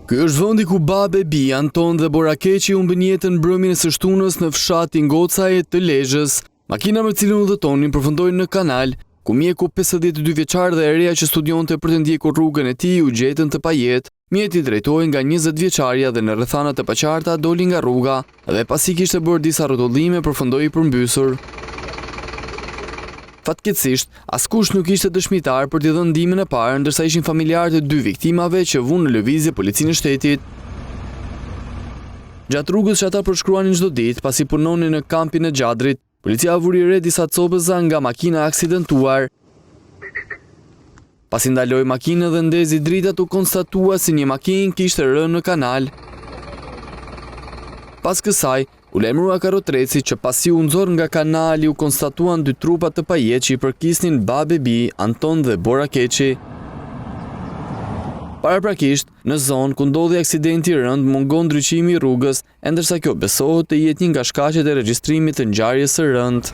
Ky është vendi ku babe bi Anton dhe Bora Keqi humbën jetën mbrëmjen e së shtunës në fshatin Ngocaj të Lezhës. Makina me cilën udhëtonin përfundoi në kanal, ku mjeku 52 vjeçar dhe e reja që studionte për të ndjekur rrugën e tij u gjetën të pajet. Mjeti drejtohej nga 20 vjeçaria dhe në rrethana të paqarta doli nga rruga dhe pasi kishte bërë disa rrotullime përfundoi i përmbysur. Fatkeqësisht, askush nuk ishte dëshmitar për t'i dhënë ndihmën e parë, ndërsa ishin familjarët e dy viktimave që vunë në lëvizje policinë e shtetit. Gjatë rrugës që ata përshkruanin çdo ditë, pasi punonin në kampin e Gjadrit, policia vuri re disa copëza nga makina aksidentuar. Pasi ndaloi makinën dhe ndezi dritat, u konstatua se një makinë kishte rënë në kanal. Pas kësaj, u lajmërua karrotreci që pasi u nxorr nga kanali u konstatuan dy trupa të pajet që i përkisnin babe bi Anton dhe Bora Keqi. Paraprakisht, në zonë ku ndodhi aksidenti i rënd mungon ndryqimi i rrugës, e ndërsa kjo besohet të jetë një nga shkaqet e regjistrimit të ngjarjes së rënd.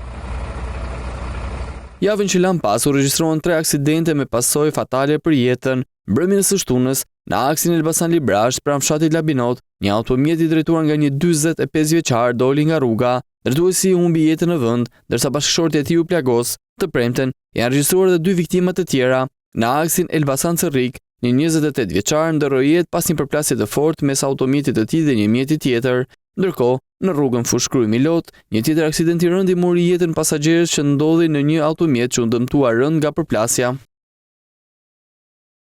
Javën që lan pas u regjistruan 3 aksidente me pasojë fatale për jetën. Mbrëmjen e së shtunës, në aksin Elbasan Librash pranë fshatit Labinot, një automjet i drejtuar nga një 45 vjeçar doli nga rruga. Drejtuesi humbi jetën në vend, ndërsa bashkëshortja e tij u plagos. Të premten janë regjistruar edhe 2 viktima të tjera. Në aksin Elbasan Cerrik, një 28 vjeçar ndërroi jetë pas një përplasje të fortë mes automjetit të tij dhe një mjeti tjetër. Ndërkohë, në rrugën Fushkruj Milot, një tjetër aksident i rënd i mori jetën pasagerës që ndodhi në një automjet që u dëmtua rënd nga përplasja.